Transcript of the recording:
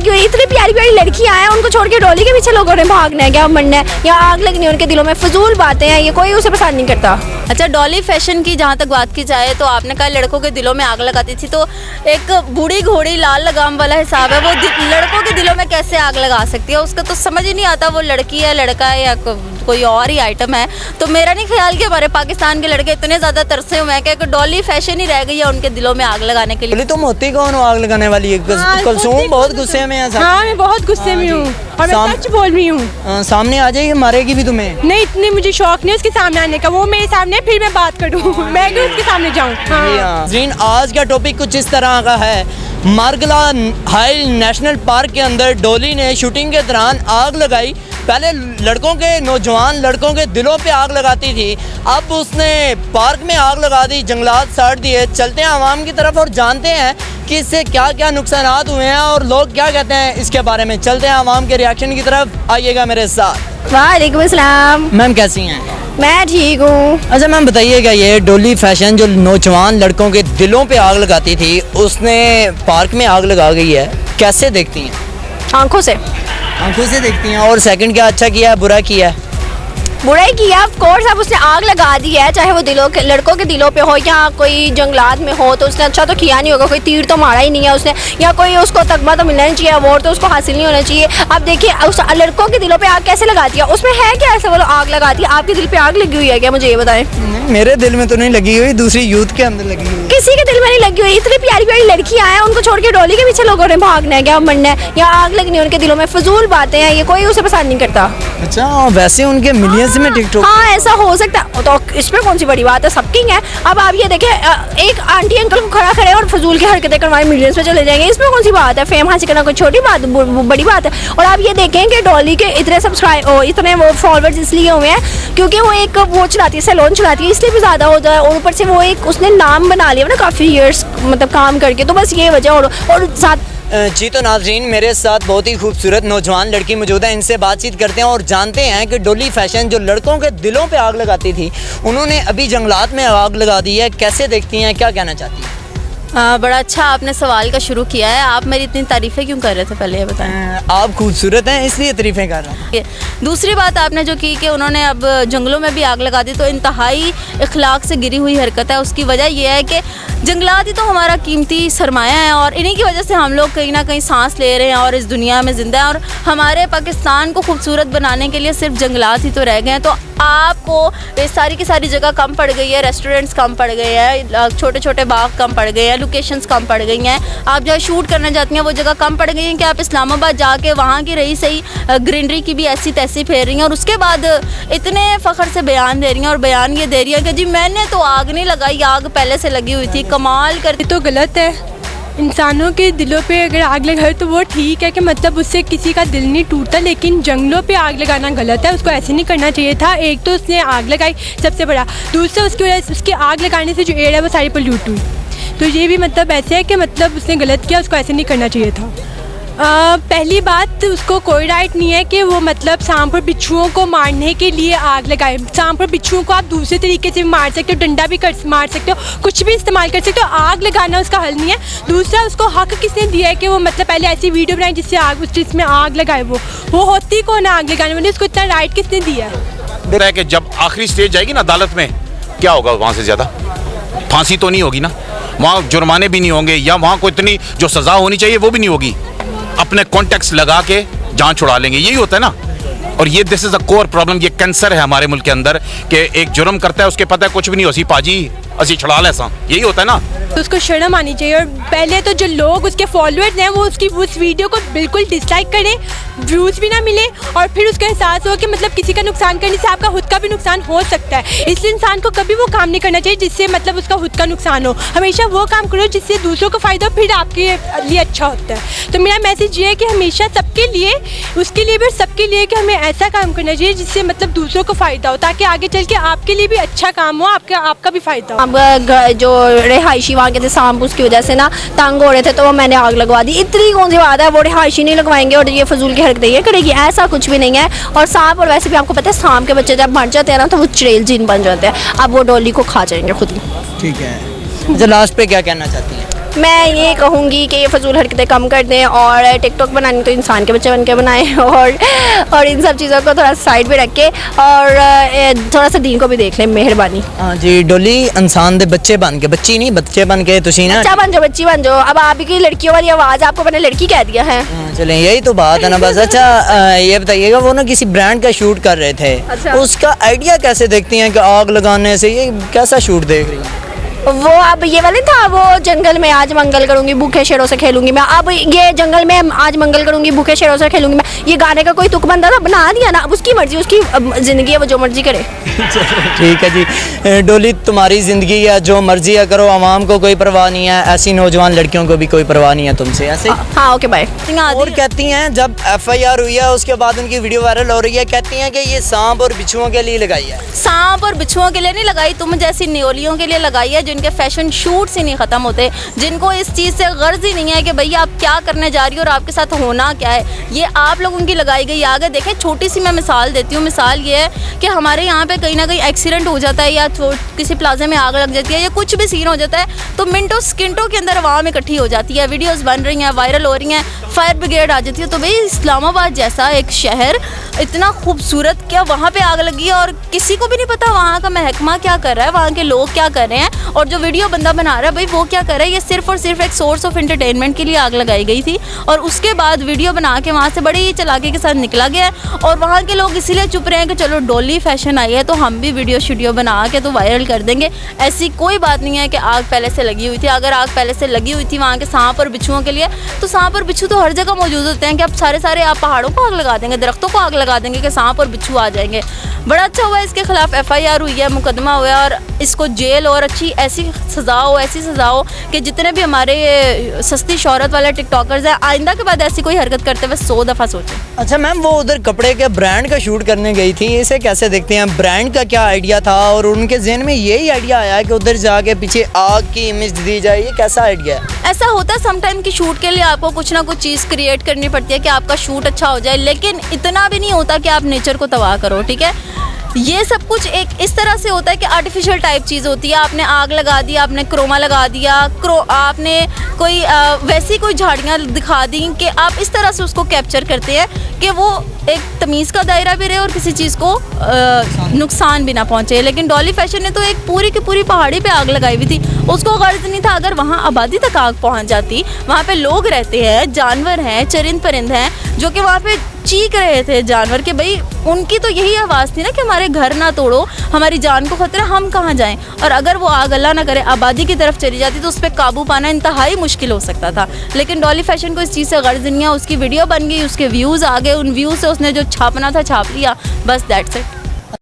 लगी हुई, इतनी प्यारी प्यारी लड़कियां हैं, उनको छोड़ के डॉली के पीछे लोगों ने भागना है क्या, मरना है या आग लगनी है उनके दिलों में। फजूल बातें हैं ये, कोई उसे पसंद नहीं करता। अच्छा, डॉली फैशन की जहाँ तक बात की जाए तो आपने कहा लड़कों के दिलों में आग लगाती थी, तो एक बूढ़ी घोड़ी लाल लगाम वाला हिसाब है, वो लड़कों के दिलों में कैसे आग लगा सकती है? उसका तो समझ ही नहीं आता वो लड़की है, लड़का है या कोई और ही आइटम है। तो मेरा नहीं ख्याल कि हमारे पाकिस्तान के लड़के इतने ज़्यादा तरसे हुए हैं कि डॉली फैशन ही रह गई है उनके दिलों में आग लगाने के लिए। तुम होती कौन हो आग लगाने वाली है? कुलसूम बहुत गुस्से में है। हाँ, मैं बहुत गुस्से में हूँ और मैं सच बोल रही हूँ। सामने आ जाएगी, मारेगी भी तुम्हें? नहीं, इतनी मुझे शौक नहीं उसके सामने आने का, वो मेरे सामने फिर मैं बात करूँ, मैं क्यों उसके सामने जाऊँ। आज का टॉपिक कुछ इस तरह का है। मारगला हाई नेशनल पार्क के अंदर डॉली ने शूटिंग के दौरान आग लगाई। पहले लड़कों के, नौजवान लड़कों के दिलों पे आग लगाती थी, अब उसने पार्क में आग लगा दी, जंगलात साड़ दिए। चलते हैं आवाम की तरफ और जानते हैं कि इससे क्या क्या नुकसान हुए हैं और लोग क्या कहते हैं इसके बारे में। चलते हैं आवाम के रिएक्शन की तरफ, आइएगा मेरे साथ। वालेकुम अस्सलाम। मैम कैसी हैं? मैं ठीक हूँ। अच्छा मैम बताइएगा, ये डॉली फैशन जो नौजवान लड़कों के दिलों पे आग लगाती थी, उसने पार्क में आग लगा गई है, कैसे देखती हैं? आंखों से। आंखों से देखती हैं। और सेकंड क्या अच्छा किया है, बुरा किया है? बुराई किया ऑफ कोर्स। अब उसने आग लगा दी है, चाहे वो दिलों के, लड़कों के दिलों पे हो या कोई जंगलात में हो, तो उसने अच्छा तो किया नहीं होगा। कोई तीर तो मारा ही नहीं है उसने, या कोई उसको तगमा तो मिलना नहीं चाहिए, अवार्ड तो उसको हासिल नहीं होना चाहिए। अब देखिए उस लड़कों के दिलों पे आग कैसे लगाती है, उसमें है क्या ऐसा वो आग लगाती है? आपके दिल पे आग लगी हुई है क्या, मुझे ये बताएं। मेरे दिल में तो नहीं लगी हुई, दूसरी यूथ के अंदर लगी हुई। किसी के दिल में नहीं लगी हुई, इतनी प्यारी प्यारी लड़कियां हैं, उनको छोड़ के डॉली के पीछे लोगों ने भागना है क्या, मरना है या आग लगनी है उनके दिलों में। फजूल बातें हैं ये, कोई उसे पसंद नहीं करता। अच्छा, वैसे उनके मिलियंस में टिकटॉक। हाँ ऐसा हो सकता है, तो इसमें कौन सी बड़ी बात है, सबकी है। अब आप ये देखें, एक आंटी अंकल को खड़ा करे और फजूल की हरकतें करवाए, मिलियंस में चले जाएंगे, इसमें कौन सी बात है? फेम हासिल करना कोई छोटी बात, बड़ी बात है। और आप ये देखें कि डॉली के इतने इतने वो फॉलोअर्स इसलिए हुए हैं क्योंकि वो एक वो चलाती है, सैलून चलाती है, इसलिए भी ज़्यादा होता है। और ऊपर से वो एक उसने नाम बना लिया ना काफ़ी ईयर्स मतलब काम करके, तो बस ये वजह। और साथ जी तो नाज़रीन, मेरे साथ बहुत ही खूबसूरत नौजवान लड़की मौजूद है, इनसे बातचीत करते हैं और जानते हैं कि डॉली फैशन जो लड़कों के दिलों पे आग लगाती थी, उन्होंने अभी जंगलात में आग लगा दी है, कैसे देखती हैं, क्या कहना चाहती हैं? बड़ा अच्छा आपने सवाल का शुरू किया है। आप मेरी इतनी तारीफ़ें क्यों कर रहे थे, पहले ये बताएं। आप खूबसूरत हैं इसलिए तारीफ़ें कर रहा हूँ। दूसरी बात आपने जो की कि उन्होंने अब जंगलों में भी आग लगा दी, तो इंतहाई इखलाक से गिरी हुई हरकत है। उसकी वजह यह है कि जंगलात ही तो हमारा कीमती सरमाया है और इन्हीं की वजह से हम लोग कहीं ना कहीं सांस ले रहे हैं और इस दुनिया में ज़िंदा हैं। और हमारे पाकिस्तान को खूबसूरत बनाने के लिए सिर्फ जंगलात ही तो रह गए हैं। तो आपको ये सारी की सारी जगह कम पड़ गई है, रेस्टोरेंट्स कम पड़ गए हैं, छोटे छोटे बाग कम पड़ गए हैं, लोकेशंस कम पड़ गई हैं। आप जहाँ शूट करना चाहती हैं वो जगह कम पड़ गई हैं कि आप इस्लामाबाद जाके वहाँ की रही सही ग्रीनरी की भी ऐसी तैसी फेर रही हैं और उसके बाद इतने फ़ख्र से बयान दे रही हैं। और बयान ये दे रही है कि जी मैंने तो आग नहीं लगाई, आग पहले से लगी हुई थी। कमाल करती। तो गलत है, इंसानों के दिलों पे अगर आग लगाए तो वो ठीक है कि मतलब उससे किसी का दिल नहीं टूटता, लेकिन जंगलों पे आग लगाना गलत है, उसको ऐसे नहीं करना चाहिए था। एक तो उसने आग लगाई सबसे बड़ा, दूसरा उसकी वजह से उसके आग लगाने से जो एयर है वो सारी पोल्यूट हुई। तो ये भी मतलब ऐसे है कि मतलब उसने गलत किया, उसको ऐसे नहीं करना चाहिए था। पहली बात, उसको कोई राइट नहीं है कि वो मतलब सांप और बिच्छुओं को मारने के लिए आग लगाए। सांप और बिच्छुओं को आप दूसरे तरीके से मार सकते हो, डंडा भी मार सकते हो, कुछ भी इस्तेमाल कर सकते हो, आग लगाना उसका हल नहीं है। दूसरा, उसको हक किसने दिया है कि वो मतलब पहले ऐसी वीडियो बनाए जिससे आग, जिसमें आग लगाए? वो होती कौन है आग लगाने वाली? उसको इतना राइट किसने दिया है? कि जब आखिरी स्टेज जाएगी ना अदालत में, क्या होगा वहाँ से ज़्यादा? फांसी तो नहीं होगी ना, वहाँ जुर्माने भी नहीं होंगे, या वहाँ को इतनी जो सज़ा होनी चाहिए वो भी नहीं होगी। अपने कॉन्टेक्स्ट लगा के जान छुड़ा लेंगे, यही होता है ना। और ये this is a core problem, ये कैंसर है हमारे मुल्क के अंदर कि एक जुर्म करता है, उसके पता है कुछ भी नहीं होती, पाजी असी छुड़ा ले सा, यही होता है ना। तो उसको शर्म आनी चाहिए। और पहले तो जो लोग उसके फॉलोअर्स हैं वो उसकी उस वीडियो को बिल्कुल डिसलाइक करें, व्यूज़ भी ना मिले, और फिर उसका एहसास हो कि मतलब किसी का नुकसान करने से आपका खुद का भी नुकसान हो सकता है। इसलिए इंसान को कभी वो काम नहीं करना चाहिए जिससे मतलब उसका खुद का नुकसान हो। हमेशा वो काम करो जिससे दूसरों को फ़ायदा हो, फिर आपके लिए अच्छा होता है। तो मेरा मैसेज ये है कि हमेशा सबके लिए, उसके लिए भी सबके लिए, कि हमें ऐसा काम करना चाहिए जिससे मतलब दूसरों को फ़ायदा हो, ताकि आगे चल के आपके लिए भी अच्छा काम हो, आपका भी फ़ायदा हो। अब जो रिहायशी वहाँ के थे सांप, उसकी वजह से ना तंग हो रहे थे, तो वो मैंने आग लगवा दी। इतनी कौन सी बात है, वो रिहायशी नहीं लगवाएंगे और ये फजूल की हरकतें ये करेगी, ऐसा कुछ भी नहीं है। और सांप, और वैसे भी आपको पता है सांप के बच्चे जब मर जाते हैं ना तो वो चुड़ैल जिन बन जाते हैं। अब वो डॉली को खा जाएंगे खुद ही। ठीक है। अच्छा, लास्ट पे क्या कहना चाहती हैं? मैं ये कहूँगी कि ये फजूल हरकतें कम कर दें और टिकटॉक बनानी तो इंसान के बच्चे बन के बनाएं और इन सब चीज़ों को थोड़ा साइड पे रख के और थोड़ा सा दीन को भी देख लें, मेहरबानी। हाँ जी, डोली इंसान दे बच्चे बन के, बच्ची नहीं बच्चे बन के तुसी ना बच्चा बन जाओ, बच्ची बन जाओ। अब आप की लड़कियों वाली आवाज़ आपको मैंने लड़की कह दिया है। चलें, यही तो बात है ना बस। अच्छा ये बताइएगा, वो ना किसी ब्रांड का शूट कर रहे थे, अच्छा। उसका आइडिया कैसे देखती हैं कि आग लगाने से, ये कैसा शूट देख रही हैं? वो अब ये वाले था, वो जंगल में आज मंगल करूंगी भूखे शेरों से खेलूंगी मैं, अब ये जंगल में आज मंगल करूंगी भूखे शेरों से खेलूंगी मैं, ये गाने का कोई तुक बंदा था, बना दिया ना, अब उसकी मर्जी, उसकी ज़िंदगी है, वो जो मर्जी करे। ठीक है जी। डोली, तुम्हारी ज़िंदगी है, जो मर्जी है करो, आवाम को कोई परवाह नहीं है, ऐसी नौजवान लड़कियों को भी कोई परवाह नहीं है तुमसे, ऐसे? हाँ ओके बाय। और कहती हैं जब FIR हुई है उसके बाद उनकी वीडियो वायरल हो रही है, कहती हैं कि ये सांप और बिच्छुओं के लिए लगाई है। सांप और बिच्छुओं के लिए नहीं लगाई, तुम जैसी न्योलियों के लिए लगाई है जिनके फैशन शूट्स ही नहीं ख़त्म होते, जिनको इस चीज़ से गर्ज ही नहीं है कि भैया आप क्या करने जा रही हो और आपके साथ होना क्या है, ये आप लोगों की लगाई गई आगे। देखें, छोटी सी मैं मिसाल देती हूँ। मिसाल ये है कि हमारे यहाँ पे कहीं ना कहीं एक्सीडेंट हो जाता है या किसी प्लाजे में आग लग जाती है या कुछ भी सीन हो जाता है, तो मिनटों सेकंडों के अंदर आवाम इकट्ठी हो जाती है, वीडियोज़ बन रही हैं, वायरल हो रही हैं, फायर ब्रिगेड आ जाती है। तो भाई इस्लामाबाद जैसा एक शहर इतना खूबसूरत, क्या वहाँ पे आग लगी है और किसी को भी नहीं पता वहाँ का महकमा क्या कर रहा है, वहाँ के लोग क्या कर रहे हैं, और जो वीडियो बंदा बना रहा है भाई वो क्या कर रहा है। ये सिर्फ और सिर्फ एक सोर्स ऑफ एंटरटेनमेंट के लिए आग लगाई गई थी और उसके बाद वीडियो बना के वहाँ से बड़ी चालाकी के साथ निकला गया है और वहाँ के लोग इसीलिए चुप रहे हैं कि चलो डोली फैशन आई है तो हम भी वीडियो बना के तो वायरल कर देंगे। ऐसी कोई बात नहीं है कि आग पहले से लगी हुई थी। अगर आग पहले से लगी हुई थी वहाँ के सांप और बिच्छुओं के लिए, तो सांप और बिच्छू तो हर जगह मौजूद होते हैं कि अब सारे आप पहाड़ों को आग लगा देंगे, दरख्तों को आग लगा देंगे कि सांप और बिच्छू आ जाएंगे। बड़ा अच्छा हुआ इसके खिलाफ FIR हुई है, मुकदमा हुआ है और इसको जेल और अच्छी ऐसी सज़ा हो कि जितने भी हमारे ये सस्ती शोहरत वाले टिकटॉकर्स हैं आइंदा के बाद ऐसी कोई हरकत करते हुए 100 दफ़ा सोचें। अच्छा मैम, वो उधर कपड़े के ब्रांड का शूट करने गई थी, इसे कैसे देखते हैं? ब्रांड का क्या आइडिया था और उनके जहन में यही आइडिया आया कि उधर जाके पीछे आग की इमेज दी जाए, ये कैसा आइडिया है? ऐसा होता है समटाइम कि शूट के लिए आपको कुछ ना कुछ चीज़ क्रिएट करनी पड़ती है कि आपका शूट अच्छा हो जाए, लेकिन इतना भी नहीं होता कि आप नेचर को तबाह करो। ठीक है, ये सब कुछ एक इस तरह से होता है कि आर्टिफिशियल टाइप चीज़ होती है। आपने आग लगा दी, आपने क्रोमा लगा दिया, आपने कोई वैसी कोई झाड़ियाँ दिखा दी कि आप इस तरह से उसको कैप्चर करते हैं कि वो एक तमीज़ का दायरा भी रहे और किसी चीज़ को नुकसान भी ना पहुँचे। लेकिन डॉली फैशन ने तो एक पूरी की पूरी पहाड़ी पे आग लगाई हुई थी, उसको गर्ज नहीं था अगर वहाँ आबादी तक आग पहुँच जाती। वहाँ पे लोग रहते हैं, जानवर हैं, चरिंद परिंद हैं जो कि वहाँ पे चीख रहे थे जानवर के भाई, उनकी तो यही आवाज़ थी ना कि हमारे घर ना तोड़ो, हमारी जान को खतरा, हम कहाँ जाएं। और अगर वो आग अल्लाह ना करे आबादी की तरफ चली जाती तो उस पर काबू पाना इंतहाई मुश्किल हो सकता था। लेकिन डॉली फैशन को इस चीज़ से गर्ज नहीं है, उसकी वीडियो बन गई, उसके व्यूज़ आ गए, उन व्यूज़ से उसने जो छापना था छाप लिया, बस दैट्स इट।